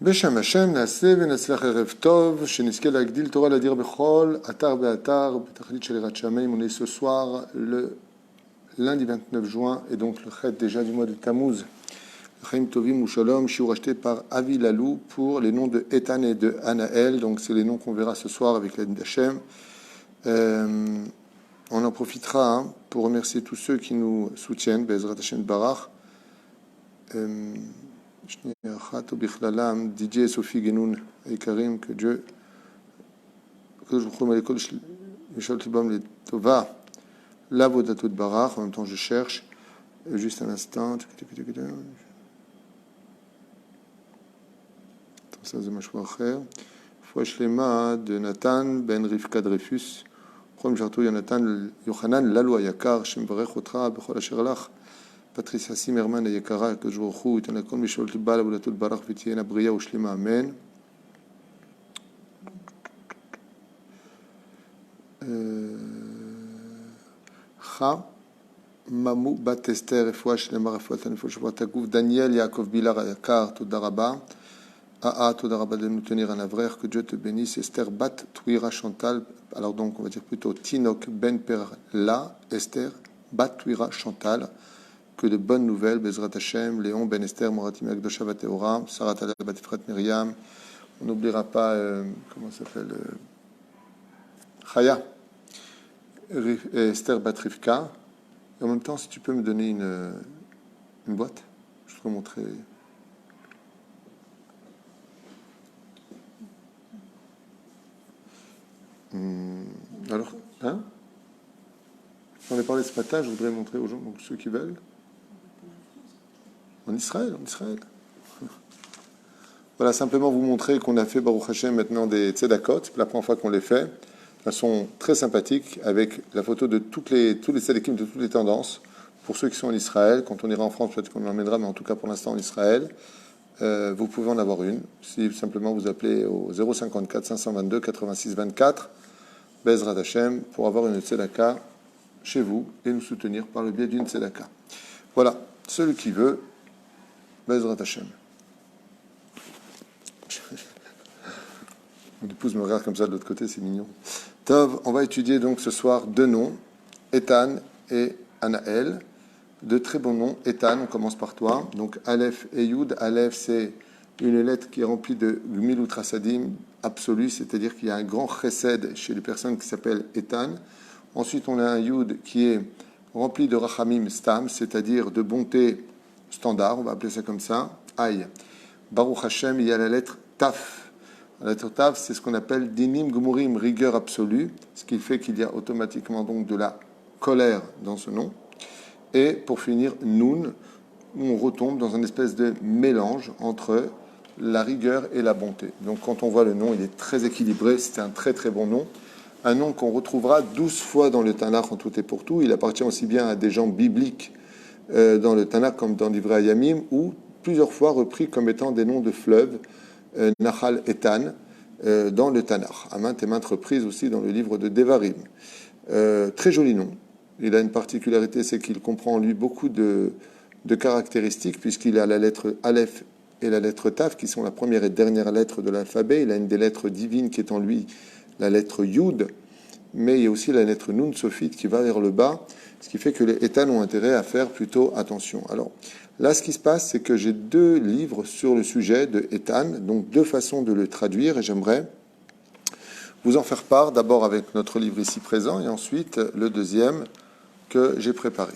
בשם השם נעשה ונצליח ערב טוב, שנזכה להגדיל תורה להדיר בכל אתר באתר, בתכלית של יראת שמיים. On est ce soir le lundi 29 juin et donc le chet déjà du mois de Tammuz. Chaim Tovim ou Shalom, shiur acheté par Avi Lalou pour les noms de Ethan et de Anaël. Donc c'est les noms qu'on verra ce soir avec l'aide d'Hachem. On en profitera pour remercier tous ceux qui nous soutiennent, Bezrat Hashem Barach. DJ et Sophie Genoun et Karim, que Dieu, que je vous promets l'école, Michel Tibam les Tova, la Vodatou de Barach. En même temps, je cherche, juste un instant. Ça, c'est ma choix frère. Fouach Lema de Nathan Ben Rivka Dreyfus. Prom Jartou Yonatan Yochanan Lalo Ayakar, Shem Barech Otra, Bechol Asherlach. Patricia Zimmerman et Yakara, que je vous remercie, et Tanakon Michel Tibal, Aboulatou Barach, Vitiena Bria, Ushlema, Amen. Cha, Mamou, Batester, Efouach, Lemar, Efouatan, Efouach, Daniel, Yaakov Bilar, Yakar, Todaraba, Aa, Todaraba de nous tenir en avraire, que Dieu te bénisse. Esther Bat, Touira Chantal, alors donc on va dire plutôt Tinok Ben Perla, Esther Bat, Touira Chantal. Que de bonnes nouvelles, Bezrat Hashem, Léon, Ben Esther, Moratim Akdosha Vateora, Sarah Talal Batifrat Myriam. On n'oubliera pas, comment ça s'appelle, Chaya, Esther Batrivka. Et en même temps, si tu peux me donner une boîte, je te montrer. Alors, hein? J'en ai parlé ce matin, je voudrais montrer aux gens, donc ceux qui veulent. En Israël. Voilà, simplement vous montrer qu'on a fait Baruch Hashem maintenant des tzedakot. C'est la première fois qu'on les fait. De façon très sympathique, avec la photo de tous les tzedikim de toutes les tendances. Pour ceux qui sont en Israël, quand on ira en France, peut-être qu'on l'emmènera, mais en tout cas pour l'instant en Israël, vous pouvez en avoir une. Si simplement vous appelez au 054 522 86 24, Bezrat Hashem, pour avoir une tzedaka chez vous et nous soutenir par le biais d'une tzedaka. Voilà, celui qui veut, Bezrat Hashem. Mon épouse me regarde comme ça de l'autre côté, c'est mignon. Tov, on va étudier donc ce soir deux noms, Ethan et Anaël. De très bons noms. Ethan, on commence par toi. Donc Aleph et Yud. Aleph, c'est une lettre qui est remplie de Gmilut Trasadim absolu, c'est-à-dire qu'il y a un grand chesed chez les personnes qui s'appellent Ethan. Ensuite, on a un Yud qui est rempli de Rachamim Stam, c'est-à-dire de bonté standard, on va appeler ça comme ça. Aïe. Baruch Hashem, il y a la lettre Taf. La lettre Taf, c'est ce qu'on appelle Dinim Gmurim, rigueur absolue, ce qui fait qu'il y a automatiquement donc de la colère dans ce nom. Et pour finir, Nun, où on retombe dans une espèce de mélange entre la rigueur et la bonté. Donc quand on voit le nom, il est très équilibré, c'est un très très bon nom. Un nom qu'on retrouvera 12 fois dans le Tanakh en tout et pour tout. Il appartient aussi bien à des gens bibliques dans le Tanakh comme dans l'Ivrei Hayamim, ou plusieurs fois repris comme étant des noms de fleuves, Nahal Etan, dans le Tanakh, à maintes et maintes reprises aussi dans le livre de Devarim. Très joli nom. Il a une particularité, c'est qu'il comprend en lui beaucoup de caractéristiques, puisqu'il a la lettre Aleph et la lettre Taf, qui sont la première et dernière lettre de l'alphabet. Il a une des lettres divines qui est en lui la lettre Yud, mais il y a aussi la lettre Nun Sophite qui va vers le bas, ce qui fait que les Ethan ont intérêt à faire plutôt attention. Alors là, ce qui se passe, c'est que j'ai deux livres sur le sujet de Ethan, donc deux façons de le traduire, et j'aimerais vous en faire part, d'abord avec notre livre ici présent, et ensuite le deuxième que j'ai préparé.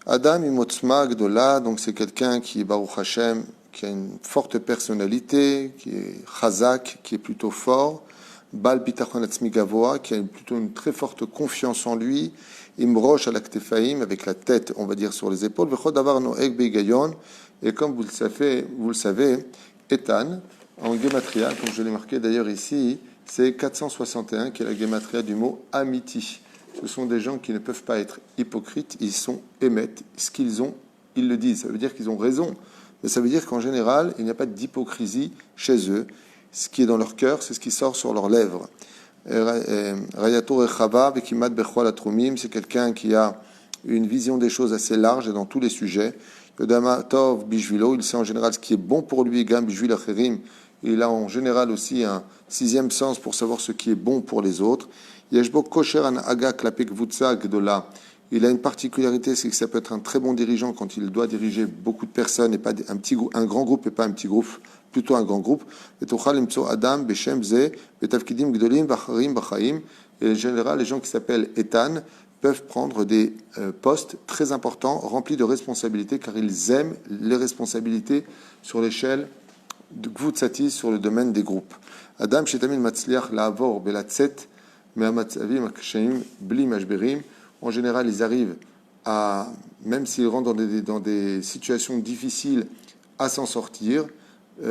Adam Imotzma Gdola, donc c'est quelqu'un qui est Baruch Hashem, qui a une forte personnalité, qui est chazak, qui est plutôt fort, Bal Bitachon Atzmi Gavoa, qui a plutôt une très forte confiance en lui, Imrosh al Aktefaim, avec la tête, on va dire, sur les épaules, Vechod Davar Noeg Begayon, et comme vous le savez, Ethan, en Gematria, comme je l'ai marqué d'ailleurs ici, c'est 461, qui est la Gematria du mot Amiti. Ce sont des gens qui ne peuvent pas être hypocrites, ils sont émettent, ce qu'ils ont, ils le disent. Ça veut dire qu'ils ont raison, mais ça veut dire qu'en général, il n'y a pas d'hypocrisie chez eux. Ce qui est dans leur cœur, c'est ce qui sort sur leurs lèvres. Rayato Rechava Vekimat Bechol Atrumim, c'est quelqu'un qui a une vision des choses assez large et dans tous les sujets. Vedama Tov Bishvilo, il sait en général ce qui est bon pour lui, Gam Bishvil Acherim. Il a en général aussi un sixième sens pour savoir ce qui est bon pour les autres. Yeshbo Kosher An Aga Klapek Vutsa Gdola. Il a une particularité, c'est que ça peut être un très bon dirigeant quand il doit diriger beaucoup de personnes et pas un grand groupe et pas un petit groupe, plutôt un grand groupe. Et en général, les gens qui s'appellent Etan peuvent prendre des postes très importants, remplis de responsabilités, car ils aiment les responsabilités sur l'échelle de Gvutsati, sur le domaine des groupes. Adam Shetamin Matzliach La'avor Belatzet Me'amatzavim Akshaim Bli Mashberim. En général, ils arrivent à, même s'ils rentrent dans des situations difficiles, à s'en sortir,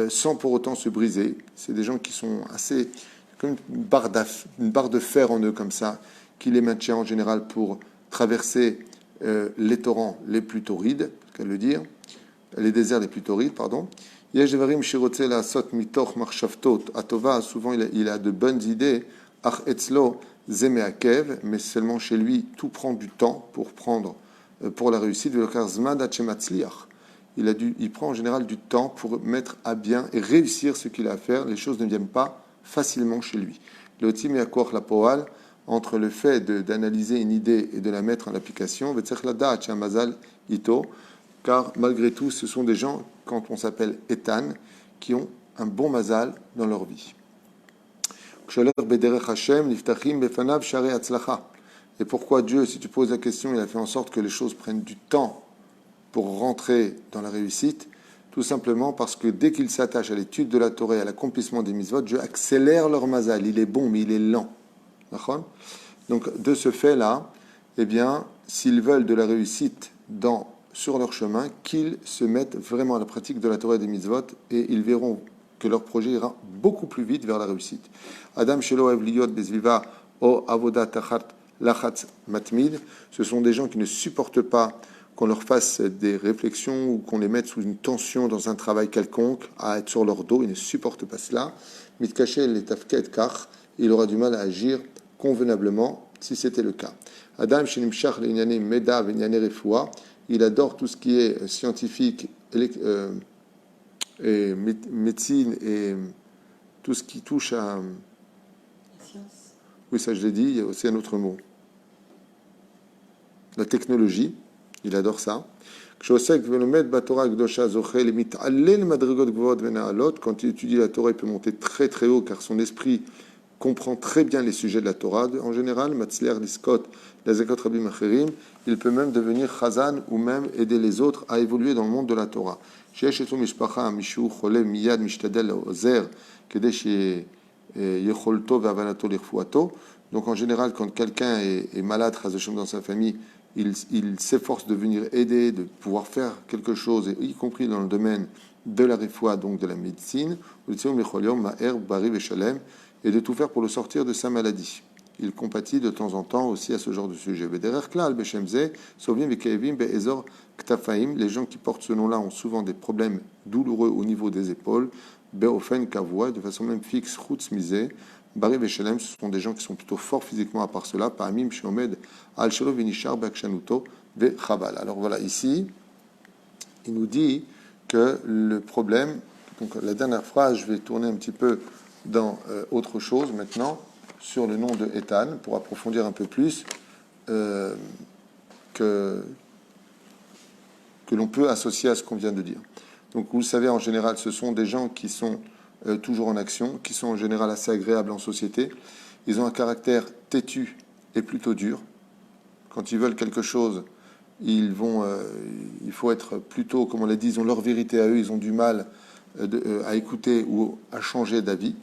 sans pour autant se briser. C'est des gens qui sont assez, comme une barre de fer en eux, comme ça, qui les maintient en général pour traverser les torrents les plus torrides, qu'elle veut dire, les déserts les plus torrides, pardon. Yeshvarim Shirotze la Sot Mitoch Marshavtot Atova, souvent il a de bonnes idées, Ach Etzlo Zemeakev, mais seulement chez lui, tout prend du temps pour la réussite. Il prend en général du temps pour mettre à bien et réussir ce qu'il a à faire. Les choses ne viennent pas facilement chez lui. Le Tim Yakoch la Poal, entre le fait d'analyser une idée et de la mettre en application, car malgré tout, ce sont des gens, quand on s'appelle Etan, qui ont un bon mazal dans leur vie. Et pourquoi Dieu, si tu poses la question, il a fait en sorte que les choses prennent du temps pour rentrer dans la réussite? Tout simplement parce que dès qu'ils s'attachent à l'étude de la Torah et à l'accomplissement des mitzvot, Dieu accélère leur mazal. Il est bon, mais il est lent. Donc, de ce fait-là, eh bien, s'ils veulent de la réussite sur leur chemin, qu'ils se mettent vraiment à la pratique de la Torah et des mitzvot, et ils verront que leur projet ira beaucoup plus vite vers la réussite. Adam Shelo Evliot Bezviva O Avoda Tachat Lachatz Matmid, ce sont des gens qui ne supportent pas qu'on leur fasse des réflexions ou qu'on les mette sous une tension dans un travail quelconque, à être sur leur dos, ils ne supportent pas cela. Mitkashel et Tafket Kach, il aura du mal à agir convenablement si c'était le cas. Adam Shenimshach Leinyane Meda Venyane Refoua, il adore tout ce qui est scientifique, et médecine et tout ce qui touche à... La science. Oui, ça je l'ai dit, il y a aussi un autre mot. La technologie, il adore ça. Quand il étudie la Torah, il peut monter très très haut car son esprit comprend très bien les sujets de la Torah. En général, il peut même devenir chazan ou même aider les autres à évoluer dans le monde de la Torah. Donc en général, quand quelqu'un est malade dans sa famille, il s'efforce de venir aider, de pouvoir faire quelque chose, y compris dans le domaine de la refoua, donc de la médecine, et de tout faire pour le sortir de sa maladie. Il compatit de temps en temps aussi à ce genre de sujet. Les gens qui portent ce nom-là ont souvent des problèmes douloureux au niveau des épaules, de façon même fixe, Bari Veshelem, ce sont des gens qui sont plutôt forts physiquement à part cela. Pa'amim Shomed Al Shelo Vinishar Bakshanuto Ve Chabal. Alors voilà, ici, il nous dit que le problème, donc la dernière phrase, je vais tourner un petit peu dans autre chose maintenant, sur le nom de Etan, pour approfondir un peu plus, que l'on peut associer à ce qu'on vient de dire. Donc vous le savez, en général, ce sont des gens qui sont toujours en action, qui sont en général assez agréables en société. Ils ont un caractère têtu et plutôt dur. Quand ils veulent quelque chose, il faut être plutôt, comme on l'a dit, ils ont leur vérité à eux, ils ont du mal à écouter ou à changer d'avis.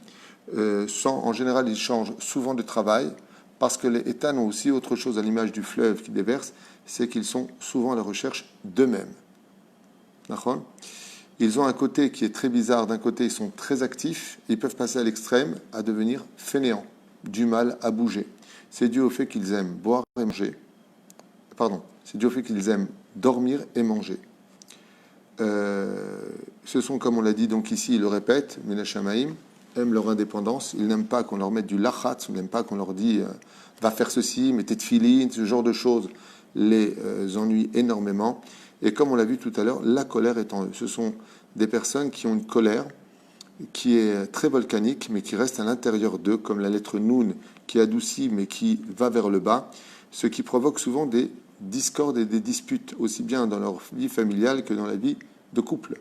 En général, ils changent souvent de travail, parce que les États ont aussi autre chose à l'image du fleuve qui déverse, c'est qu'ils sont souvent à la recherche d'eux-mêmes. D'accord ? Ils ont un côté qui est très bizarre. D'un côté, ils sont très actifs. Ils peuvent passer à l'extrême à devenir fainéants, du mal à bouger. C'est dû au fait qu'ils aiment boire et manger. C'est dû au fait qu'ils aiment dormir et manger. Ce sont, comme on l'a dit donc ici, ils le répètent, Menachamaim, aiment leur indépendance. Ils n'aiment pas qu'on leur mette du lachatz, ils n'aiment pas qu'on leur dise va faire ceci, mettez de filines, ce genre de choses. les ennuie énormément. Et comme on l'a vu tout à l'heure, la colère est en eux. Ce sont des personnes qui ont une colère qui est très volcanique, mais qui reste à l'intérieur d'eux, comme la lettre Noun, qui adoucit, mais qui va vers le bas, ce qui provoque souvent des discordes et des disputes, aussi bien dans leur vie familiale que dans la vie de couple.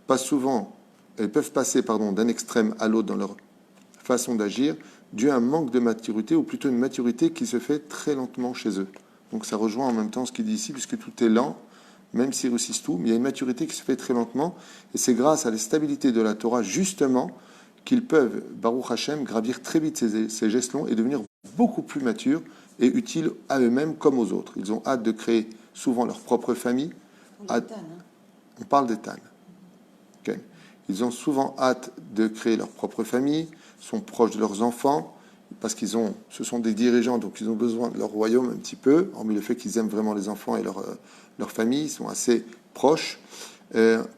Pas souvent, elles peuvent passer d'un extrême à l'autre dans leur façon d'agir, dû à un manque de maturité, ou plutôt une maturité qui se fait très lentement chez eux. Donc ça rejoint en même temps ce qu'il dit ici, puisque tout est lent, même s'ils réussissent tout, mais il y a une maturité qui se fait très lentement, et c'est grâce à la stabilité de la Torah, justement, qu'ils peuvent, Baruch Hashem, gravir très vite ces gestes-longs et devenir beaucoup plus matures et utiles à eux-mêmes comme aux autres. Ils ont hâte de créer souvent leur propre famille. On parle des Tan. Okay. Ils ont souvent hâte de créer leur propre famille, sont proches de leurs enfants, parce ce sont des dirigeants, donc ils ont besoin de leur royaume un petit peu, hormis le fait qu'ils aiment vraiment les enfants et leur famille, ils sont assez proches.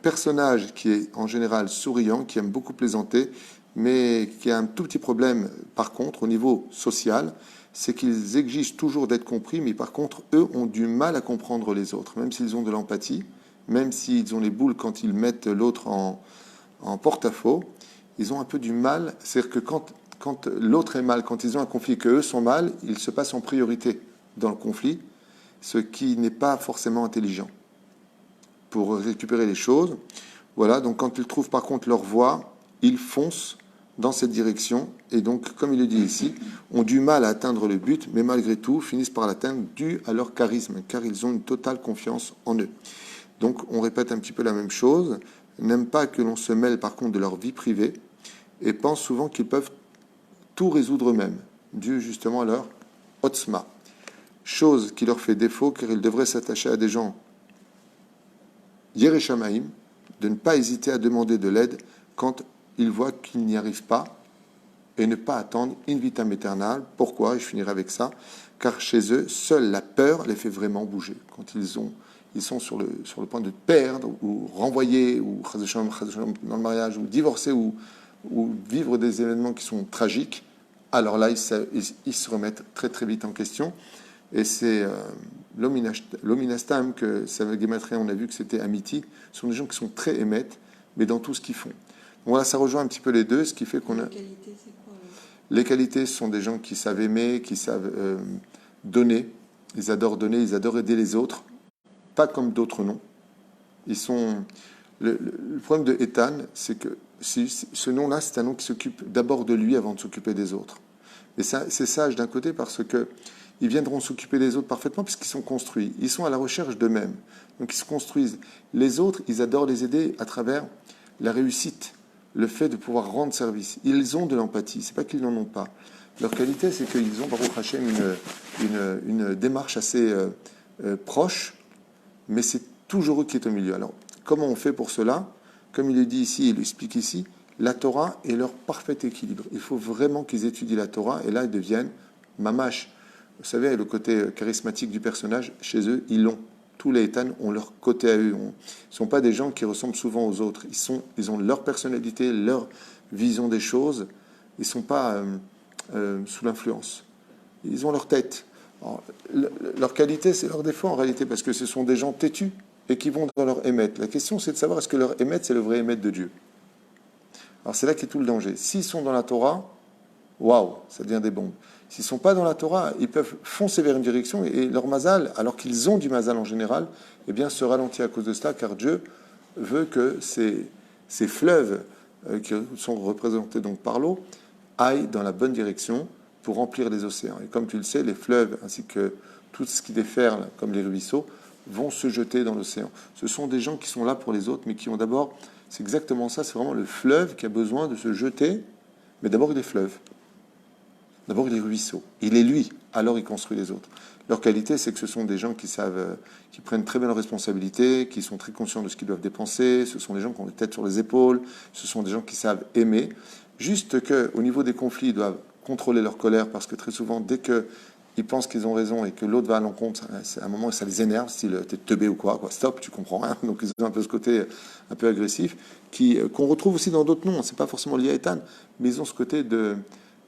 Personnage qui est en général souriant, qui aime beaucoup plaisanter, mais qui a un tout petit problème par contre au niveau social, c'est qu'ils exigent toujours d'être compris, mais par contre eux ont du mal à comprendre les autres, même s'ils ont de l'empathie, même s'ils ont les boules quand ils mettent l'autre en porte-à-faux, ils ont un peu du mal, c'est-à-dire que quand l'autre est mal, quand ils ont un conflit, que eux sont mal, ils se passent en priorité dans le conflit, ce qui n'est pas forcément intelligent pour récupérer les choses. Voilà, donc quand ils trouvent par contre leur voie, ils foncent dans cette direction, et donc, comme il le dit ici, ont du mal à atteindre le but, mais malgré tout, finissent par l'atteindre dû à leur charisme, car ils ont une totale confiance en eux. Donc, on répète un petit peu la même chose, n'aiment pas que l'on se mêle par contre de leur vie privée, et pensent souvent qu'ils peuvent tout résoudre eux-mêmes, dû justement à leur otzma. Chose qui leur fait défaut, car ils devraient s'attacher à des gens Yereshamaim, de ne pas hésiter à demander de l'aide quand ils voient qu'ils n'y arrivent pas, et ne pas attendre in vitam aeternam. Pourquoi? Je finirai avec ça. Car chez eux, seule la peur les fait vraiment bouger. Quand ils sont sur le point de perdre, ou renvoyer, ou dans le mariage, ou divorcer, ou vivre des événements qui sont tragiques, alors là, ils se remettent très très vite en question. Et c'est l'ominastam, que ça veut gématria, on a vu que c'était amiti, ce sont des gens qui sont très émettes, mais dans tout ce qu'ils font. Voilà, ça rejoint un petit peu les deux, ce qui fait qu'on a... Les qualités, ce sont des gens qui savent aimer, qui savent donner, ils adorent aider les autres, pas comme d'autres non. Ils sont... Le problème de Ethan, c'est que ce nom-là, c'est un nom qui s'occupe d'abord de lui avant de s'occuper des autres. Et ça, c'est sage d'un côté parce que ils viendront s'occuper des autres parfaitement puisqu'ils sont construits. Ils sont à la recherche d'eux-mêmes. Donc ils se construisent. Les autres, ils adorent les aider à travers la réussite, le fait de pouvoir rendre service. Ils ont de l'empathie. C'est pas qu'ils n'en ont pas. Leur qualité, c'est qu'ils ont, Baruch Hashem, une démarche assez proche, mais c'est toujours eux qui est au milieu. Alors, comment on fait pour cela? Comme il est dit ici, il explique ici, la Torah est leur parfait équilibre. Il faut vraiment qu'ils étudient la Torah, et là, ils deviennent mamash. Vous savez, le côté charismatique du personnage, chez eux, ils l'ont. Tous les Ethan ont leur côté à eux. Ils ne sont pas des gens qui ressemblent souvent aux autres. Ils ont leur personnalité, leur vision des choses. Ils ne sont pas sous l'influence. Ils ont leur tête. Alors, leur qualité, c'est leur défaut en réalité, parce que ce sont des gens têtus et qui vont dans leur émet. La question, c'est de savoir est-ce que leur émet, c'est le vrai émet de Dieu. Alors c'est là qu'est tout le danger. S'ils sont dans la Torah, waouh, ça devient des bombes. S'ils ne sont pas dans la Torah, ils peuvent foncer vers une direction et leur mazal, alors qu'ils ont du mazal en général, eh bien, se ralentit à cause de cela, car Dieu veut que ces fleuves qui sont représentés donc par l'eau aillent dans la bonne direction pour remplir les océans. Et comme tu le sais, les fleuves ainsi que tout ce qui déferle, comme les ruisseaux, vont se jeter dans l'océan. Ce sont des gens qui sont là pour les autres, mais qui ont d'abord, c'est exactement ça, c'est vraiment le fleuve qui a besoin de se jeter, mais d'abord il est fleuve. D'abord, il est ruisseau. Il est lui, alors il construit les autres. Leur qualité, c'est que ce sont des gens qui savent, qui prennent très bien leurs responsabilités, qui sont très conscients de ce qu'ils doivent dépenser. Ce sont des gens qui ont les têtes sur les épaules. Ce sont des gens qui savent aimer. Juste qu'au niveau des conflits, ils doivent contrôler leur colère parce que très souvent, dès qu'ils pensent qu'ils ont raison et que l'autre va à l'encontre, c'est un moment où ça les énerve, style t'es teubé ou quoi, stop, tu comprends rien. Donc ils ont un peu ce côté un peu agressif qu'on retrouve aussi dans d'autres noms. C'est pas forcément lié à Ethan, mais ils ont ce côté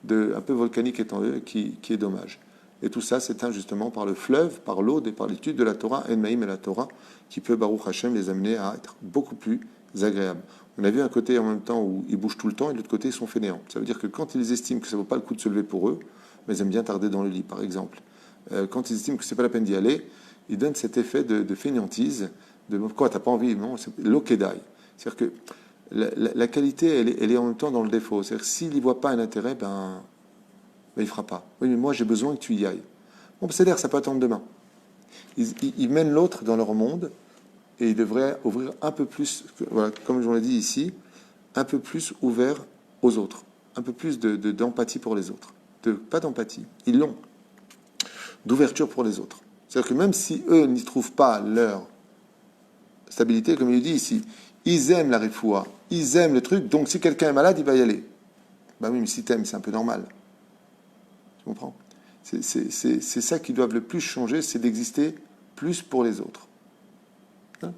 un peu volcanique étant eux, qui est dommage. Et tout ça s'éteint justement par le fleuve, par l'eau et par l'étude de la Torah, Enmaïm et la Torah, qui peut, Baruch Hashem, les amener à être beaucoup plus agréables. On a vu un côté en même temps où ils bougent tout le temps et de l'autre côté ils sont fainéants. Ça veut dire que quand ils estiment que ça ne vaut pas le coup de se lever pour eux, mais ils aiment bien tarder dans le lit, par exemple. Quand ils estiment que c'est pas la peine d'y aller, ils donnent cet effet de fainéantise, de quoi t'as pas envie, non, c'est l'okedai. C'est-à-dire que la qualité, elle est en même temps dans le défaut. C'est-à-dire que s'il n'y voit pas un intérêt, il ne fera pas. Oui, mais moi j'ai besoin que tu y ailles. Bon, c'est-à-dire ça peut attendre demain. Ils mènent l'autre dans leur monde et ils devraient ouvrir un peu plus, voilà, comme je vous l'ai dit ici, un peu plus ouvert aux autres, un peu plus d'empathie pour les autres. Pas d'empathie, ils l'ont, d'ouverture pour les autres. C'est-à-dire que même si eux n'y trouvent pas leur stabilité, comme il dit ici, ils aiment la refoua, ils aiment le truc, donc si quelqu'un est malade, il va y aller. Ben oui, mais si t'aimes, c'est un peu normal. Tu comprends ? C'est ça qui doit le plus changer, c'est d'exister plus pour les autres. Hein ?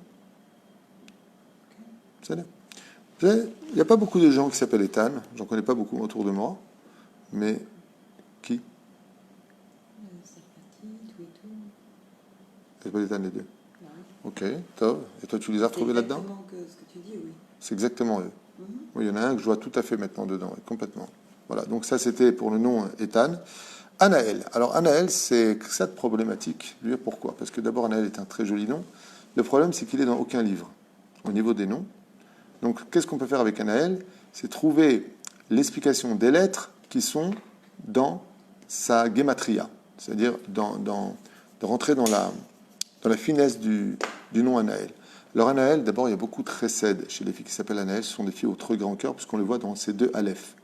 Il n'y a pas beaucoup de gens qui s'appellent Ethan, j'en connais pas beaucoup autour de moi, mais qui ? C'est pas Ethan les deux. Ok, top. Et toi, tu les as retrouvés là-dedans ? C'est exactement ce que tu dis, oui. C'est exactement eux. Oui, il y en a un que je vois tout à fait maintenant dedans, complètement. Voilà, donc ça c'était pour le nom Ethan. Anaël. Alors Anaël, c'est cette problématique. Je vais dire pourquoi. Parce que d'abord, Anaël est un très joli nom. Le problème, c'est qu'il est dans aucun livre au niveau des noms. Donc, qu'est-ce qu'on peut faire avec Anaël ? C'est trouver l'explication des lettres qui sont dans sa gematria, c'est-à-dire de rentrer dans la finesse du nom Anaël. Alors Anaël, d'abord, il y a beaucoup de chesed chez les filles qui s'appellent Anaël. Ce sont des filles au très grand cœur, puisqu'on le voit dans ces deux Aleph.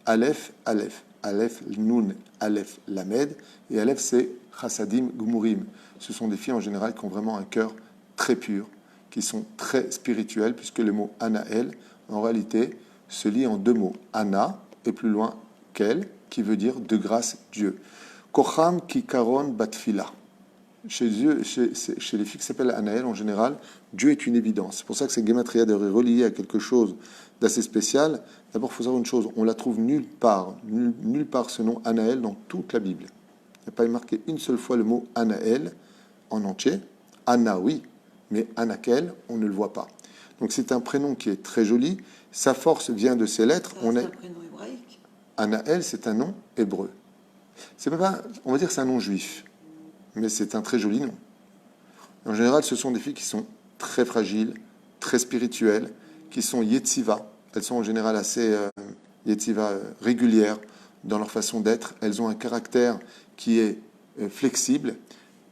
Aleph, Aleph. Aleph, Nun, Aleph, Lamed. Et Aleph, c'est Chassadim, Gumurim. Ce sont des filles en général qui ont vraiment un cœur très pur, qui sont très spirituelles, puisque le mot Anaël, en réalité, se lit en deux mots. Ana, et plus loin, qu'elle, qui veut dire de grâce Dieu. Kocham kikaron batfila. Chez les filles qui s'appellent Anaël, en général, Dieu est une évidence. C'est pour ça que cette gematria est reliée à quelque chose d'assez spécial. D'abord, il faut savoir une chose, on la trouve nulle part ce nom Anaël dans toute la Bible. Il n'y a pas marqué une seule fois le mot Anaël en entier. Anna, oui, mais Anakel, on ne le voit pas. Donc c'est un prénom qui est très joli. Sa force vient de ses lettres. C'est un prénom hébraïque. Anaël, c'est un nom hébreu. C'est pas, on va dire que c'est un nom juif, mais c'est un très joli nom. En général, ce sont des filles qui sont très fragiles, très spirituelles, qui sont yetziva. Elles sont en général assez yetziva régulières dans leur façon d'être. Elles ont un caractère qui est flexible.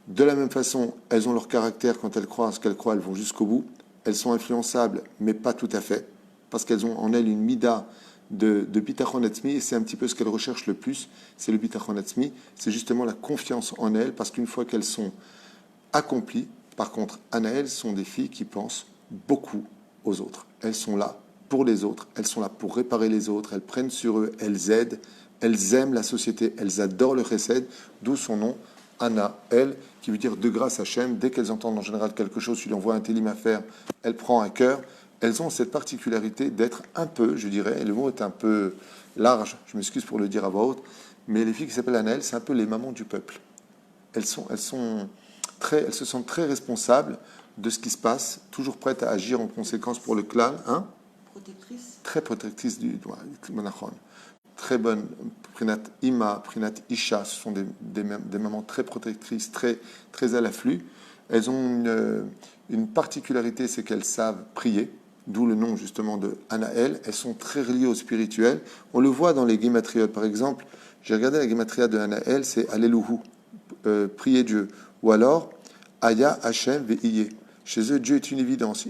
De la même façon, elles ont leur caractère quand elles croient à ce qu'elles croient, elles vont jusqu'au bout. Elles sont influençables, mais pas tout à fait, parce qu'elles ont en elles une mida de bitachon atzmi, et c'est un petit peu ce qu'elles recherchent le plus, c'est le bitachon atzmi, c'est justement la confiance en elles, parce qu'une fois qu'elles sont accomplies, par contre, Anaël sont des filles qui pensent beaucoup aux autres. Elles sont là pour les autres, elles sont là pour réparer les autres, elles prennent sur eux, elles aident, elles aiment la société, elles adorent le chesed, d'où son nom, Anaël, qui veut dire de grâce à Hachem. Dès qu'elles entendent en général quelque chose, tu lui envoies un télim à faire, elles prennent à cœur. Elles ont cette particularité d'être un peu, je dirais, et le mot est un peu large, je m'excuse pour le dire à voix haute, mais les filles qui s'appellent Anaël, c'est un peu les mamans du peuple. Elles se sentent très responsables de ce qui se passe, toujours prêtes à agir en conséquence pour le clan. Hein? Protectrice. Très protectrice du Manachon. Très bonne, Prinat Ima, Prinat Isha, ce sont des mamans très protectrices, très, très à l'afflux. Elles ont une particularité, c'est qu'elles savent prier, d'où le nom justement de Anaël. Elles sont très reliées au spirituel. On le voit dans les guématriotes, par exemple. J'ai regardé la guématria de Anaël, c'est Alléluhu, prier Dieu. Ou alors, Aya Hashem Ve'iye. Chez eux, Dieu est une évidence.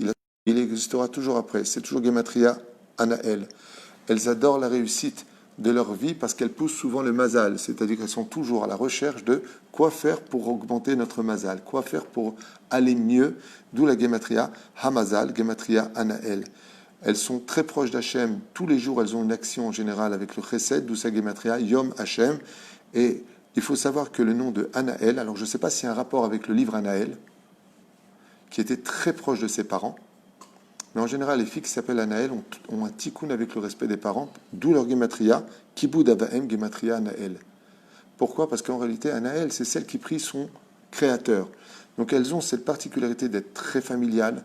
Il existera toujours après. C'est toujours Gematria Anaël. Elles adorent la réussite de leur vie parce qu'elles poussent souvent le mazal. C'est-à-dire qu'elles sont toujours à la recherche de quoi faire pour augmenter notre mazal, quoi faire pour aller mieux. D'où la Gematria Hamazal, Gematria Anaël. Elles sont très proches d'Hachem. Tous les jours, elles ont une action en général avec le chesed, d'où sa Gematria Yom Hachem. Et il faut savoir que le nom de Anaël, alors je ne sais pas s'il y a un rapport avec le livre Anaël, qui était très proche de ses parents, mais en général, les filles qui s'appellent Anaël ont un tikkun avec le respect des parents, d'où leur gematria, Kibud Avahem Gematria Anaël. Pourquoi? Parce qu'en réalité, Anaël, c'est celle qui prie son créateur. Donc elles ont cette particularité d'être très familiales.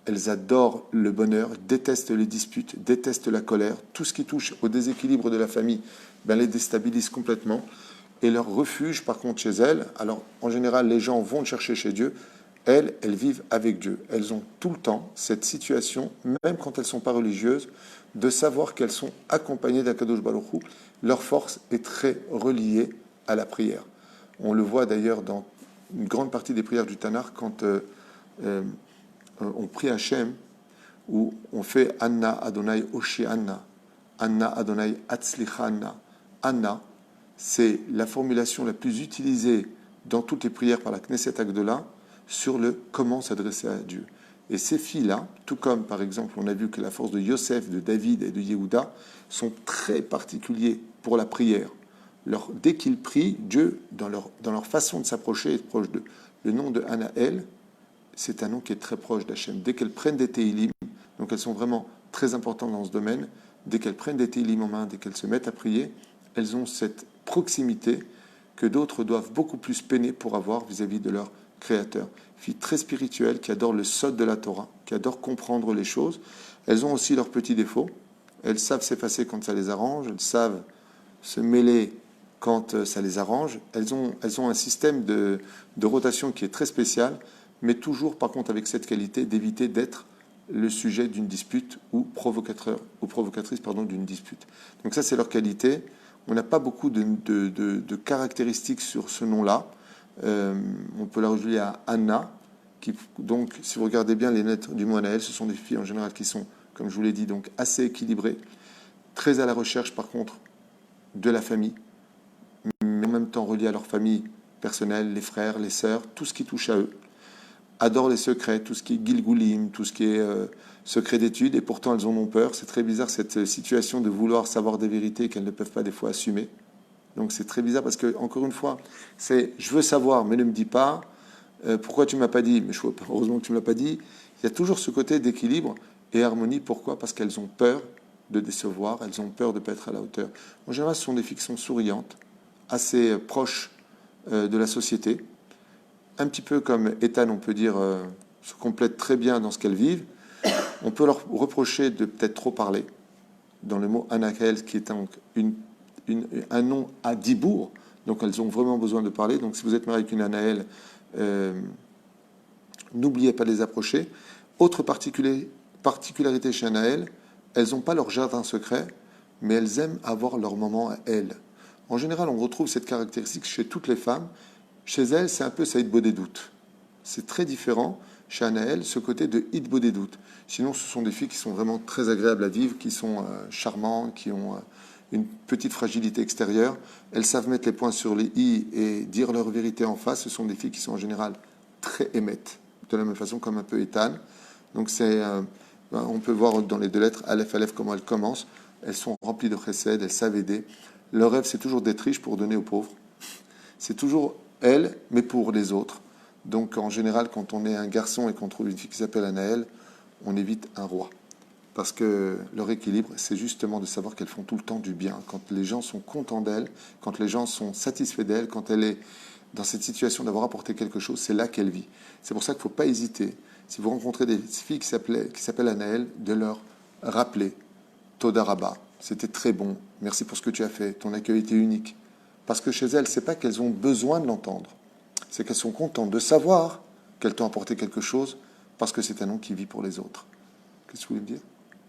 Elles adorent le bonheur, détestent les disputes, détestent la colère. Tout ce qui touche au déséquilibre de la famille, ben, les déstabilise complètement. Et leur refuge, par contre, chez elles, alors en général, les gens vont le chercher chez Dieu. Elles vivent avec Dieu. Elles ont tout le temps cette situation, même quand elles ne sont pas religieuses, de savoir qu'elles sont accompagnées d'Akadosh Baruch Hu. Leur force est très reliée à la prière. On le voit d'ailleurs dans une grande partie des prières du Tanakh quand on prie Hachem, où on fait Anna Adonai Oshi Anna, Anna Adonai Atzlicha Anna. Anna, c'est la formulation la plus utilisée dans toutes les prières par la Knesset Agdola sur le comment s'adresser à Dieu. Et ces filles-là, tout comme par exemple on a vu que la force de Yosef, de David et de Yehuda sont très particuliers pour la prière. Dès qu'ils prient, Dieu, dans leur façon de s'approcher, est proche d'eux. Le nom de Anaël, c'est un nom qui est très proche d'Hachem. Dès qu'elles prennent des Teilim, donc elles sont vraiment très importantes dans ce domaine, dès qu'elles prennent des Teilim en main, dès qu'elles se mettent à prier, elles ont cette proximité que d'autres doivent beaucoup plus peiner pour avoir vis-à-vis de leur Créateur. Filles très spirituelles qui adorent le sod de la Torah, qui adorent comprendre les choses. Elles ont aussi leurs petits défauts. Elles savent s'effacer quand ça les arrange. Elles savent se mêler quand ça les arrange. Elles ont un système de rotation qui est très spécial, mais toujours par contre avec cette qualité d'éviter d'être le sujet d'une dispute ou provocatrice d'une dispute. Donc ça c'est leur qualité. On n'a pas beaucoup de caractéristiques sur ce nom-là. On peut la relier à Anna, qui, donc, si vous regardez bien les lettres du mot Anaël, ce sont des filles en général qui sont, comme je vous l'ai dit, donc assez équilibrées, très à la recherche par contre de la famille, mais en même temps reliées à leur famille personnelle, les frères, les sœurs, tout ce qui touche à eux, adorent les secrets, tout ce qui est gilgoulim, tout ce qui est secret d'études, et pourtant elles en ont peur. C'est très bizarre cette situation de vouloir savoir des vérités qu'elles ne peuvent pas des fois assumer. Donc c'est très bizarre parce que, encore une fois, c'est je veux savoir, mais ne me dis pas. Pourquoi tu ne m'as pas dit? Mais heureusement que tu ne me l'as pas dit. Il y a toujours ce côté d'équilibre et harmonie. Pourquoi? Parce qu'elles ont peur de décevoir, elles ont peur de ne pas être à la hauteur. En général, ce sont des filles qui sont souriantes, assez proches de la société. Un petit peu comme Ethan, on peut dire, se complètent très bien dans ce qu'elles vivent. On peut leur reprocher de peut-être trop parler. Dans le mot Anaël, qui est donc un nom à Dibour, donc elles ont vraiment besoin de parler. Donc si vous êtes marié avec une Anaël, n'oubliez pas de les approcher. Autre particularité chez Anaël, elles n'ont pas leur jardin secret, mais elles aiment avoir leur moment à elles. En général, on retrouve cette caractéristique chez toutes les femmes. Chez elles, c'est un peu ça hitbo des doutes. C'est très différent chez Anaël, ce côté de hitbo des doutes. Sinon, ce sont des filles qui sont vraiment très agréables à vivre, qui sont charmantes, qui ont une petite fragilité extérieure. Elles savent mettre les points sur les i et dire leur vérité en face. Ce sont des filles qui sont en général très émettes, de la même façon comme un peu Ethan. Donc on peut voir dans les deux lettres, Aleph, Aleph, comment elles commencent. Elles sont remplies de chesed, elles savent aider. Leur rêve, c'est toujours d'être riche pour donner aux pauvres. C'est toujours elles, mais pour les autres. Donc en général, quand on est un garçon et qu'on trouve une fille qui s'appelle Anaël, on évite un roi. Parce que leur équilibre, c'est justement de savoir qu'elles font tout le temps du bien. Quand les gens sont contents d'elles, quand les gens sont satisfaits d'elles, quand elle est dans cette situation d'avoir apporté quelque chose, c'est là qu'elle vit. C'est pour ça qu'il ne faut pas hésiter. Si vous rencontrez des filles qui s'appellent Anaël, de leur rappeler Toda Rabba, c'était très bon, merci pour ce que tu as fait, ton accueil était unique. Parce que chez elles, ce n'est pas qu'elles ont besoin de l'entendre, c'est qu'elles sont contentes de savoir qu'elles t'ont apporté quelque chose parce que c'est un nom qui vit pour les autres. Qu'est-ce que vous voulez me dire?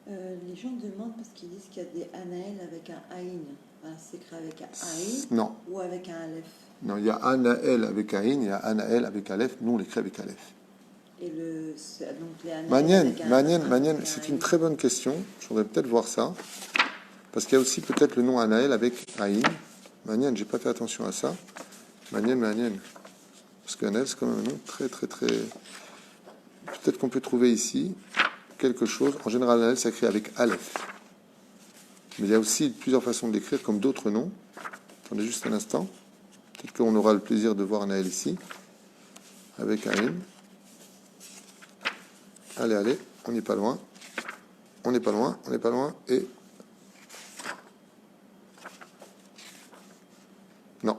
Les gens demandent parce qu'ils disent qu'il y a des Anaël avec un Aïn. Enfin, c'est écrit avec un Aïn Non. ou avec un Aleph. Non, il y a Anaël avec Aïn, il y a Anaël avec Aleph. Nous, on l'écrit avec Aleph. Et donc les Anaël Manienne, c'est une très bonne question. Je voudrais peut-être voir ça. Parce qu'il y a aussi peut-être le nom Anaël avec Aïn. Manienne, j'ai pas fait attention à ça. Manienne. Parce qu'Anaël, c'est quand même un nom très. Peut-être qu'on peut trouver ici quelque chose. En général, Anaël s'écrit avec Aleph. Mais il y a aussi plusieurs façons de l'écrire, comme d'autres noms. Attendez juste un instant. Peut-être qu'on aura le plaisir de voir Anaël ici, avec Aïn. Allez, on n'est pas loin. Et... Non,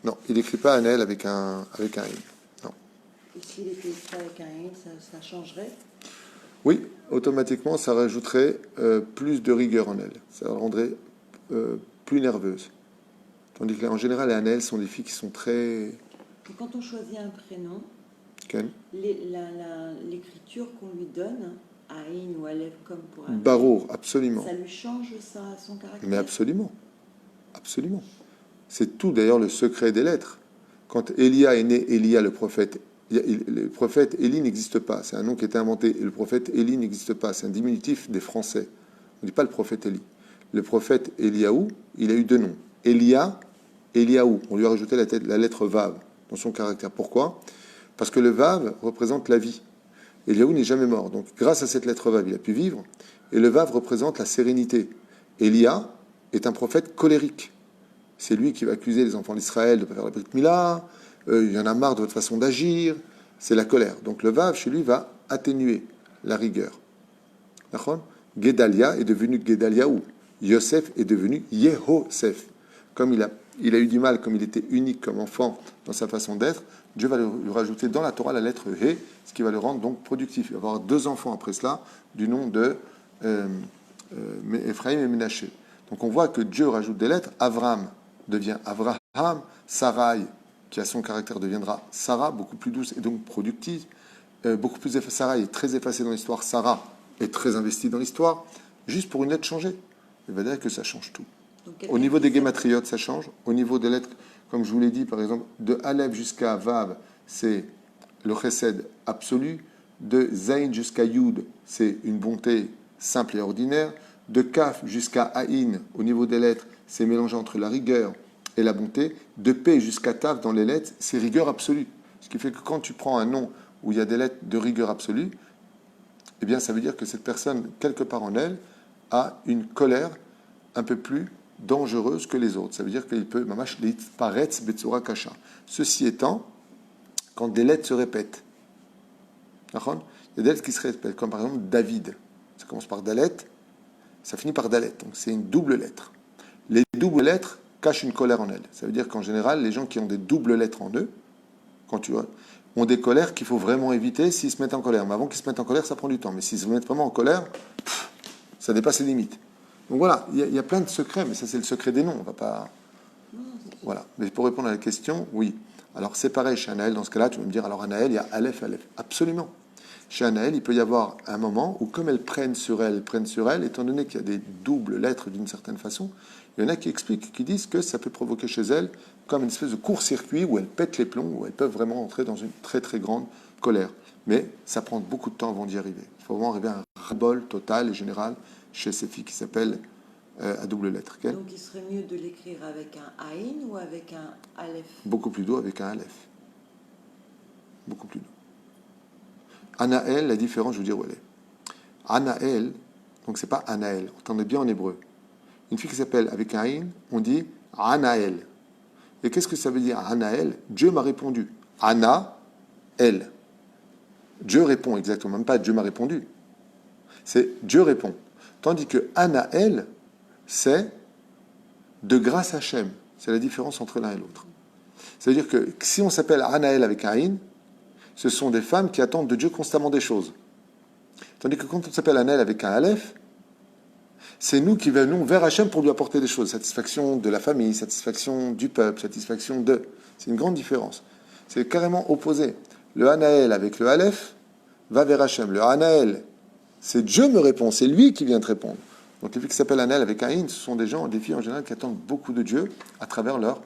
Non, il n'écrit pas Anaël avec un Aïn. Non. Et s'il était écrit avec un aïn, ça changerait? Oui, automatiquement, ça rajouterait plus de rigueur en elle. Ça la rendrait plus nerveuse. Tandis que là, en général, les Anaël sont des filles qui sont très... Et quand on choisit un prénom, Ken. l'écriture qu'on lui donne, aïn ou aleph comme pour un Barour, absolument. ça lui change son caractère. Mais absolument. Absolument. C'est tout d'ailleurs le secret des lettres. Quand Élia est né, Élia le prophète Élie n'existe pas. C'est un nom qui a été inventé. Et le prophète Élie n'existe pas. C'est un diminutif des Français. On ne dit pas le prophète Élie. Le prophète Éliaou, il a eu deux noms. Élia, Éliaou. On lui a rajouté la lettre Vav dans son caractère. Pourquoi? Parce que le Vav représente la vie. Éliaou n'est jamais mort. Donc grâce à cette lettre Vav, il a pu vivre. Et le Vav représente la sérénité. Élia est un prophète colérique. C'est lui qui va accuser les enfants d'Israël de ne pas faire la Brit Mila. Il y en a marre de votre façon d'agir. C'est la colère. Donc le Vav, chez lui, va atténuer la rigueur. D'accord? Guédalia est devenu Guédaliaou. Yosef est devenu Yehosef. Comme il a eu du mal, comme il était unique comme enfant dans sa façon d'être, Dieu va lui rajouter dans la Torah la lettre He, ce qui va le rendre donc productif. Il va avoir deux enfants après cela, du nom de Ephraïm et Ménaché. Donc on voit que Dieu rajoute des lettres. Avram devient Avraham. Sarai, qui a son caractère, deviendra Sarah, beaucoup plus douce et donc productive. Beaucoup plus effacée. Sarah est très effacée dans l'histoire. Sarah est très investie dans l'histoire. Juste pour une lettre changée. Il va dire que ça change tout. Au niveau des guématriotes, ça change. Au niveau des lettres, comme je vous l'ai dit, par exemple, de Aleph jusqu'à Vav, c'est le chesed absolu. De Zayn jusqu'à Yud, c'est une bonté simple et ordinaire. De Kaf jusqu'à Aïn, au niveau des lettres, c'est mélangé entre la rigueur et la bonté. De P jusqu'à Tav dans les lettres, c'est rigueur absolue. Ce qui fait que quand tu prends un nom où il y a des lettres de rigueur absolue, eh bien, ça veut dire que cette personne, quelque part en elle, a une colère un peu plus dangereuse que les autres. Ça veut dire qu'il peut, mamash, paretz betsura kasha. Ceci étant, quand des lettres se répètent, il y a des lettres qui se répètent, comme par exemple David. Ça commence par Dalet, ça finit par Dalet. Donc c'est une double lettre. Les doubles lettres cachent une colère en elles. Ça veut dire qu'en général, les gens qui ont des doubles lettres en eux, quand tu vois, ont des colères qu'il faut vraiment éviter s'ils se mettent en colère. Mais avant qu'ils se mettent en colère, ça prend du temps. Mais s'ils se mettent vraiment en colère, ça dépasse les limites. Donc voilà, il y a plein de secrets, mais ça c'est le secret des noms. On va pas. Voilà. Mais pour répondre à la question, oui. Alors c'est pareil chez Anaël, dans ce cas-là, tu vas me dire, alors Anaël, il y a Aleph, Aleph. Absolument. Chez Anaël, il peut y avoir un moment où, comme elles prennent sur elle, étant donné qu'il y a des doubles lettres d'une certaine façon, il y en a qui expliquent, qui disent que ça peut provoquer chez elles comme une espèce de court-circuit où elles pètent les plombs, où elles peuvent vraiment entrer dans une très très grande colère. Mais ça prend beaucoup de temps avant d'y arriver. Il faut vraiment arriver à un ras-le-bol total et général chez ces filles qui s'appellent à double lettre. Okay? Donc il serait mieux de l'écrire avec un Aïn ou avec un Aleph? Beaucoup plus doux avec un Aleph. Beaucoup plus doux. Anaël, la différence, je vous dire où elle est. Anaël, donc c'est pas Anaël, entendez bien en hébreu. Une fille qui s'appelle avec un Aïn, on dit Anaël. Et qu'est-ce que ça veut dire Anaël? Dieu m'a répondu. Ana, elle. Dieu répond exactement, même pas Dieu m'a répondu. C'est Dieu répond. Tandis que Anaël, c'est de grâce à Hachem. C'est la différence entre l'un et l'autre. Ça veut dire que si on s'appelle Anaël avec un Aïn, ce sont des femmes qui attendent de Dieu constamment des choses. Tandis que quand on s'appelle Anaël avec un Aleph, c'est nous qui venons vers Hachem pour lui apporter des choses. Satisfaction de la famille, satisfaction du peuple, satisfaction de... C'est une grande différence. C'est carrément opposé. Le Anaël avec le Aleph va vers Hachem. Le Anaël, c'est Dieu me répond, c'est lui qui vient te répondre. Donc les filles qui s'appellent Anaël avec un Aïn, ce sont des gens, des filles en général qui attendent beaucoup de Dieu à travers leur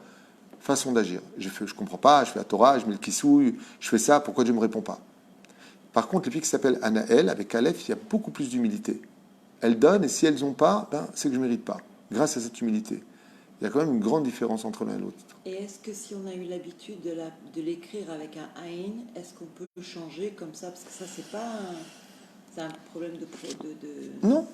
façon d'agir. Je ne comprends pas, je fais la Torah, je mets le kissouille, je fais ça, pourquoi Dieu ne me répond pas? Par contre, les filles qui s'appellent Anaël, avec Aleph, il y a beaucoup plus d'humilité. Elles donnent, et si elles n'ont pas, c'est que je ne mérite pas, grâce à cette humilité. Il y a quand même une grande différence entre l'un et l'autre. Et est-ce que si on a eu l'habitude de l'écrire avec un Aïn, est-ce qu'on peut le changer comme ça? Parce que ça, c'est pas c'est un problème de Non,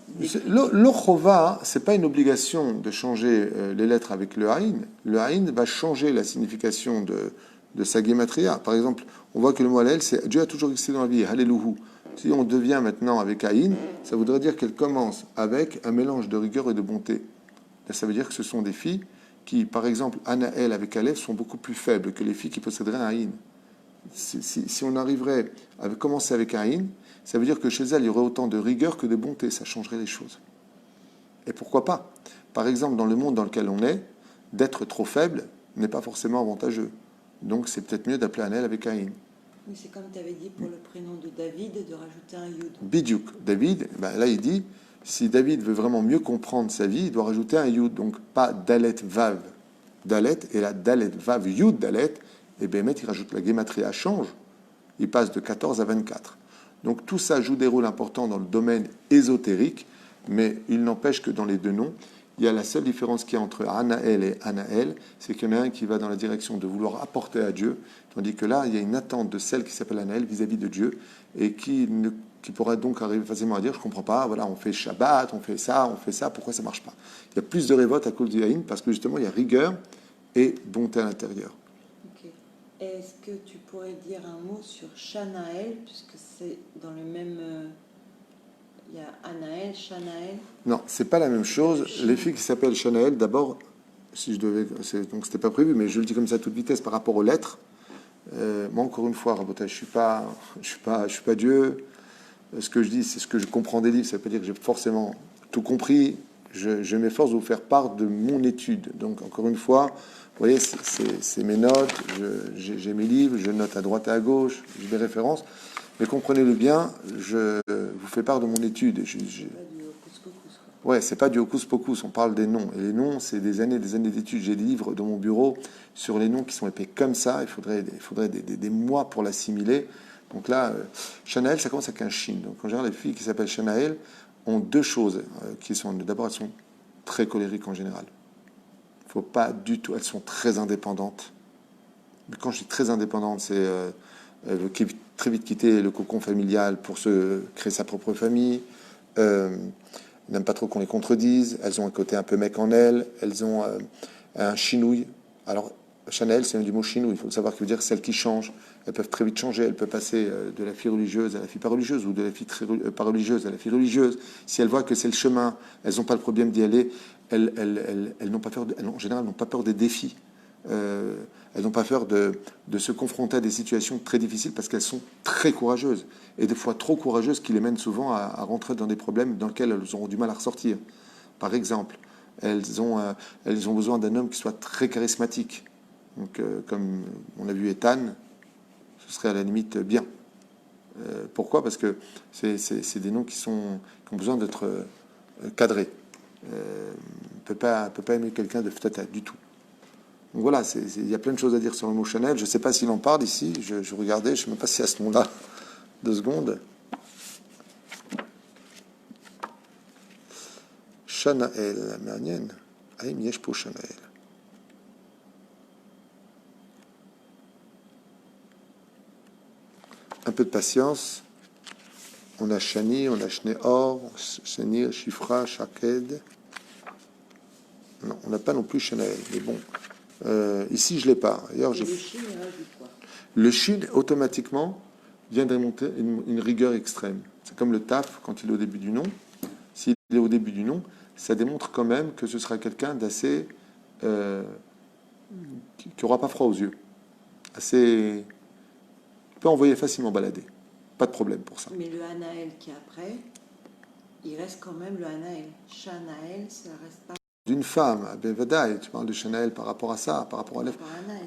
l'Ochova, ce n'est pas une obligation de changer les lettres avec le Aïn. Le Aïn va changer la signification de sa guématria. Par exemple, on voit que le mot Hallel, c'est Dieu a toujours existé dans la vie, Halleluhu. Si on devient maintenant avec Aïn, ça voudrait dire qu'elle commence avec un mélange de rigueur et de bonté. Là, ça veut dire que ce sont des filles qui, par exemple, Anaël avec Aleph, sont beaucoup plus faibles que les filles qui posséderaient un Aïn. Si on arriverait à commencer avec un Aïn, ça veut dire que chez elles, il y aurait autant de rigueur que de bonté. Ça changerait les choses. Et pourquoi pas? Par exemple, dans le monde dans lequel on est, d'être trop faible n'est pas forcément avantageux. Donc, c'est peut-être mieux d'appeler Anaël avec un Aïn. Oui, c'est comme tu avais dit pour le prénom de David, de rajouter un Yud. Bidiouk. David, ben là, il dit, si David veut vraiment mieux comprendre sa vie, il doit rajouter un Yud. Donc, pas Dalet Vav. Dalet, et la Dalet Vav Yud Dalet, et Bémet, il rajoute la Gématria change. Il passe de 14 à 24. Donc, tout ça joue des rôles importants dans le domaine ésotérique, mais il n'empêche que dans les deux noms, il y a la seule différence qu'il y a entre Anaël et Anaël, c'est qu'il y en a un qui va dans la direction de vouloir apporter à Dieu, tandis que là, il y a une attente de celle qui s'appelle Anaël vis-à-vis de Dieu, et qui pourrait donc arriver facilement à dire, je ne comprends pas, voilà, on fait Shabbat, on fait ça, pourquoi ça ne marche pas? Il y a plus de révolte à cause du Haïn, parce que justement, il y a rigueur et bonté à l'intérieur. Ok. Est-ce que tu pourrais dire un mot sur Shanaël, puisque c'est dans le même... il y a Anaël, Shanaël. Non, c'est pas la même chose. Les filles qui s'appellent Shanaël, d'abord, si je devais, donc c'était pas prévu, mais je le dis comme ça à toute vitesse par rapport aux lettres. Moi, encore une fois, Rabotage, je suis pas Dieu. Ce que je dis, c'est ce que je comprends des livres. Ça veut pas dire que j'ai forcément tout compris. Je m'efforce de vous faire part de mon étude. Donc, encore une fois, vous voyez, c'est mes notes. J'ai mes livres, je note à droite et à gauche, j'ai des références. Mais comprenez-le bien, je vous fais part de mon étude. Ouais, c'est pas du hocus pocus, on parle des noms. Et les noms, c'est des années d'études. J'ai des livres dans mon bureau sur les noms qui sont épais comme ça. Il faudrait des mois pour l'assimiler. Donc là, Shanaël, ça commence avec un Shin. Donc en général, les filles qui s'appellent Shanaël ont deux choses qui sont. D'abord, elles sont très colériques en général. Faut pas du tout. Elles sont très indépendantes. Mais quand je dis très indépendante, c'est elle veut très vite quitter le cocon familial pour se créer sa propre famille. N'aiment pas trop qu'on les contredise. Elles ont un côté un peu mec en elles. Elles ont un chinouille. Alors, Chanel, c'est du mot chinouille. Il faut savoir qu'il veut dire celle qui change. Elles peuvent très vite changer. Elles peuvent passer de la fille religieuse à la fille pas religieuse ou de la fille pas religieuse à la fille religieuse. Si elles voient que c'est le chemin, elles n'ont pas le problème d'y aller. Elles n'ont pas peur. En général, n'ont pas peur des défis. Elles n'ont pas peur de se confronter à des situations très difficiles parce qu'elles sont très courageuses et des fois trop courageuses qui les mènent souvent à rentrer dans des problèmes dans lesquels elles auront du mal à ressortir. Par exemple, elles ont besoin d'un homme qui soit très charismatique. Donc, comme on a vu Ethan, ce serait à la limite bien. Pourquoi? Parce que c'est des noms qui ont besoin d'être cadrés. On ne peut pas aimer quelqu'un de ftata du tout. Donc voilà, il y a plein de choses à dire sur le mot Chanel. Je ne sais pas s'il en parle ici. Je regardais, je ne sais même pas si à ce nom-là. 2 secondes. Shanaël, מעניין. האם יש פה Shanaël? Un peu de patience. On a Shani, on a Shneor, Shani, Shifra, Shaked. Non, on n'a pas non plus Shanaël, mais bon. Ici, je ne l'ai pas. D'ailleurs, le Shin, automatiquement, vient de remonter une rigueur extrême. C'est comme le taf quand il est au début du nom. S'il est au début du nom, ça démontre quand même que ce sera quelqu'un d'assez... qui n'aura pas froid aux yeux. Assez... peut envoyer facilement balader. Pas de problème pour ça. Mais le Anaël qui est après, il reste quand même le Anaël. Shanaël, ça reste pas... D'une femme, ben Vadaï, tu parles de Shanaël par rapport à ça, par rapport à Aleph.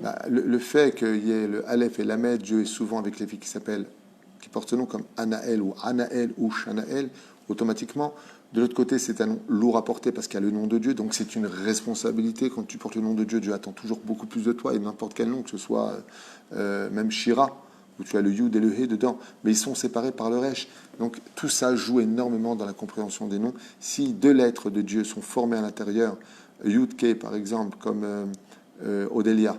Bah, le fait qu'il y ait le Aleph et l'Amed, Dieu est souvent avec les filles qui portent ce nom comme Anaël ou Shanaël, automatiquement. De l'autre côté, c'est un nom lourd à porter parce qu'il y a le nom de Dieu, donc c'est une responsabilité. Quand tu portes le nom de Dieu, Dieu attend toujours beaucoup plus de toi, et n'importe quel nom, que ce soit même Shira, où tu as le Yud et le He dedans, mais ils sont séparés par le Resh. Donc tout ça joue énormément dans la compréhension des noms. Si 2 lettres de Dieu sont formées à l'intérieur, Yud Ke par exemple, comme Odélia,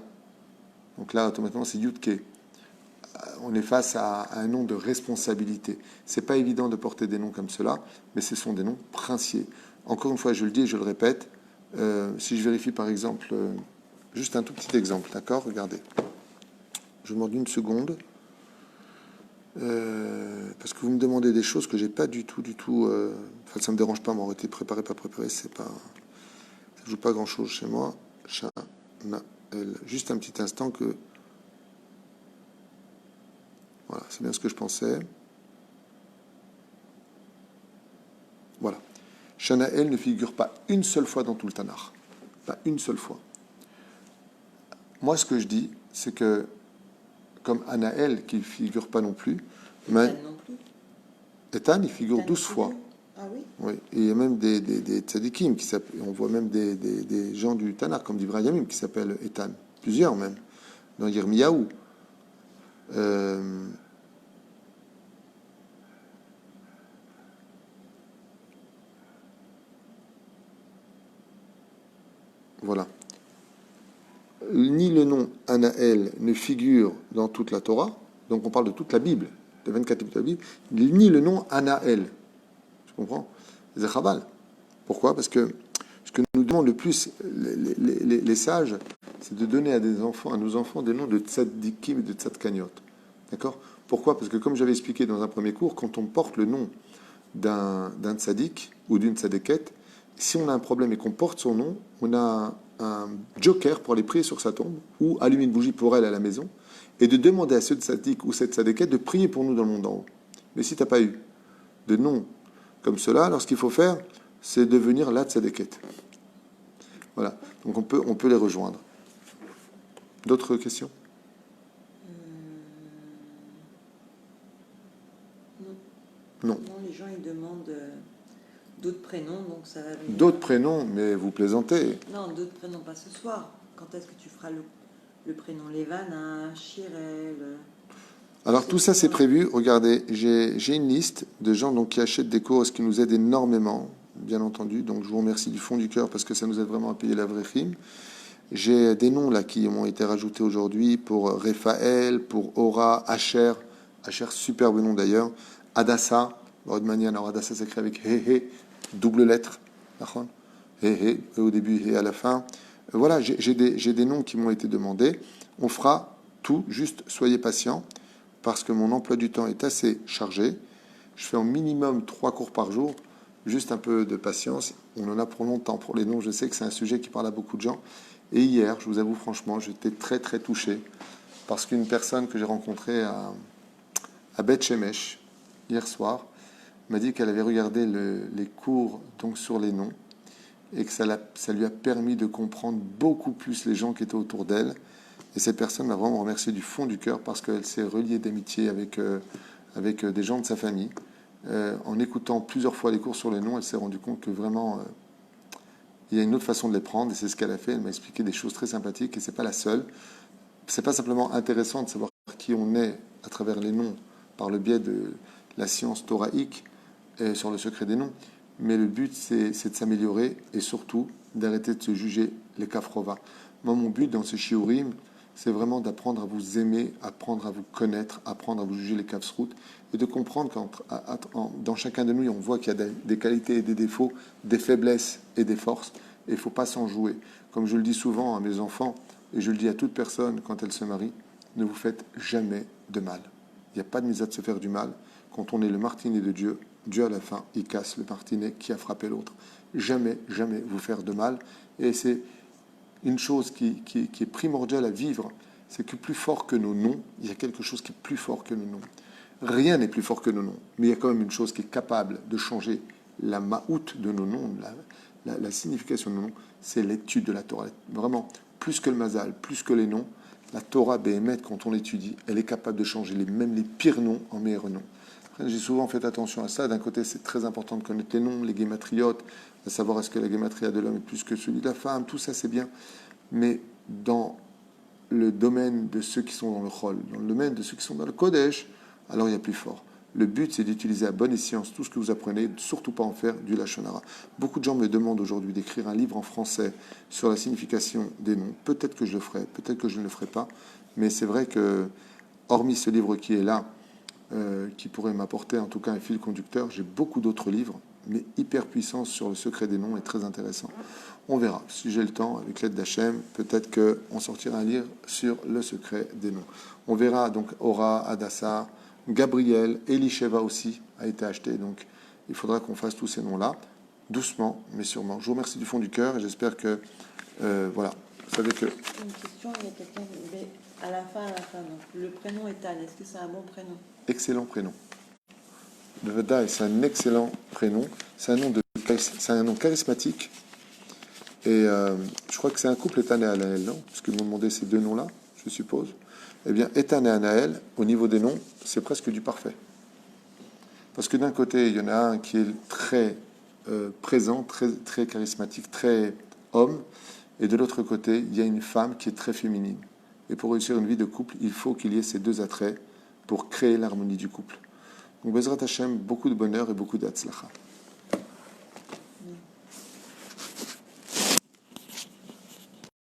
donc là automatiquement c'est Yud Ke. On est face à un nom de responsabilité. C'est pas évident de porter des noms comme cela, mais ce sont des noms princiers. Encore une fois, je le dis et je le répète, si je vérifie par exemple, juste un tout petit exemple, d'accord? Regardez. Je vous demande une seconde. Parce que vous me demandez des choses que j'ai pas du tout. Enfin, ça me dérange pas, m'aurait été préparé, pas préparé, c'est pas, ça joue pas grand chose chez moi. Shanael. Juste un petit instant que... Voilà, c'est bien ce que je pensais. Voilà. Shanael ne figure pas une seule fois dans tout le Tanakh. Pas une seule fois. Moi, ce que je dis, c'est que, comme Anaël, qui ne figure pas non plus, mais Ethan non plus. Ethan, il figure Ethan 12 figure. fois. Ah oui. Oui. Et il y a même des tzadikim, on voit même des gens du Tanakh, comme d'Ibrahim Yamim, qui s'appellent Ethan. Plusieurs même. Dans Yirmiyahu. Voilà. Ni le nom Anaël ne figure dans toute la Torah, donc on parle de toute la Bible, de 24 livres de la Bible, ni le nom Anaël. Tu comprends? C'est Chabal. Pourquoi? Parce que ce que nous demandent le plus les sages, c'est de donner à nos enfants des noms de tzadikim et de tzadkaniot. D'accord? Pourquoi? Parce que comme j'avais expliqué dans un premier cours, quand on porte le nom d'un tzadik ou d'une tzadékette, si on a un problème et qu'on porte son nom, on a un joker pour aller prier sur sa tombe ou allumer une bougie pour elle à la maison et de demander à ce tzadik ou cette tzadékette de prier pour nous dans le monde en haut. Mais si tu n'as pas eu de nom comme cela, alors ce qu'il faut faire, c'est devenir la tzadékette. Voilà. Donc on peut les rejoindre. D'autres questions? Non. Non. Non, les gens ils demandent d'autres prénoms, donc ça va venir. D'autres prénoms, mais vous plaisantez. Non, d'autres prénoms pas ce soir. Quand est-ce que tu feras le prénom Levana, Shirel? Alors tout ça c'est prévu. Regardez, j'ai une liste de gens donc, qui achètent des cours, ce qui nous aide énormément, bien entendu. Donc je vous remercie du fond du cœur parce que ça nous aide vraiment à payer la vraie rime. J'ai des noms là qui m'ont été rajoutés aujourd'hui pour Raphaël, pour Aura, Asher, superbe nom d'ailleurs, Adassa, Rodmanian, alors Adassa s'écrit avec He, double lettre, He, au début et à la fin. Voilà, j'ai des noms qui m'ont été demandés. On fera tout, juste soyez patients, parce que mon emploi du temps est assez chargé. Je fais en minimum 3 cours par jour, juste un peu de patience. On en a pour longtemps pour les noms, je sais que c'est un sujet qui parle à beaucoup de gens. Et hier, je vous avoue franchement, j'étais très très touché parce qu'une personne que j'ai rencontrée à Beth Shemesh hier soir m'a dit qu'elle avait regardé les cours donc sur les noms et que ça lui a permis de comprendre beaucoup plus les gens qui étaient autour d'elle. Et cette personne m'a vraiment remercié du fond du cœur parce qu'elle s'est reliée d'amitié avec des gens de sa famille. En écoutant plusieurs fois les cours sur les noms, elle s'est rendue compte que vraiment... il y a une autre façon de les prendre et c'est ce qu'elle a fait. Elle m'a expliqué des choses très sympathiques et c'est pas la seule. C'est pas simplement intéressant de savoir qui on est à travers les noms par le biais de la science thoraïque et sur le secret des noms, mais le but c'est de s'améliorer et surtout d'arrêter de se juger les kafrova. Moi, mon but dans ce shiurim, c'est vraiment d'apprendre à vous aimer, apprendre à vous connaître, apprendre à vous juger les kafsrout et de comprendre dans chacun de nous, on voit qu'il y a des qualités et des défauts, des faiblesses et des forces, et il ne faut pas s'en jouer. Comme je le dis souvent à mes enfants, et je le dis à toute personne quand elle se marie, ne vous faites jamais de mal. Il n'y a pas de mise à se faire du mal. Quand on est le martinet de Dieu, Dieu à la fin, il casse le martinet qui a frappé l'autre. Jamais, jamais vous faire de mal. Et c'est une chose qui est primordiale à vivre, c'est que plus fort que nos noms, il y a quelque chose qui est plus fort que nos noms. Rien n'est plus fort que nos noms, mais il y a quand même une chose qui est capable de changer la ma'out de nos noms, la signification de nos noms, c'est l'étude de la Torah. Vraiment, plus que le mazal, plus que les noms, la Torah Béhémet, quand on l'étudie, elle est capable de changer même les pires noms en meilleurs noms. Après, j'ai souvent fait attention à ça. D'un côté, c'est très important de connaître les noms, les guématriotes, de savoir est-ce que la guématria de l'homme est plus que celui de la femme, tout ça c'est bien. Mais dans le domaine de ceux qui sont dans le Chol, dans le domaine de ceux qui sont dans le Kodesh, alors il y a plus fort. Le but, c'est d'utiliser à bonne escient tout ce que vous apprenez, surtout pas en faire du Lachon Hara. Beaucoup de gens me demandent aujourd'hui d'écrire un livre en français sur la signification des noms. Peut-être que je le ferai, peut-être que je ne le ferai pas, mais c'est vrai que, hormis ce livre qui est là, qui pourrait m'apporter en tout cas un fil conducteur, j'ai beaucoup d'autres livres, mais hyper puissants sur le secret des noms et très intéressants. On verra. Si j'ai le temps, avec l'aide d'Hachem, peut-être qu'on sortira un livre sur le secret des noms. On verra donc Aura, Adassa, Gabriel, Elisheva aussi a été acheté. Donc il faudra qu'on fasse tous ces noms-là, doucement, mais sûrement. Je vous remercie du fond du cœur et j'espère que, voilà, savez que... Une question, il y a quelqu'un, mais à la fin, donc le prénom Ethan, est-ce que c'est un bon prénom? Excellent prénom. Le Vadaï, c'est un excellent prénom. C'est un nom charismatique. Et je crois que c'est un couple, Ethan et Anaël, non? Parce qu'ils m'ont demandé ces deux noms-là, je suppose. Eh bien, Ethan et Anaël, au niveau des noms, c'est presque du parfait. Parce que d'un côté, il y en a un qui est très présent, très, très charismatique, très homme. Et de l'autre côté, il y a une femme qui est très féminine. Et pour réussir une vie de couple, il faut qu'il y ait ces deux attraits pour créer l'harmonie du couple. Donc, Bezrat Hashem, beaucoup de bonheur et beaucoup d'Atzlacha.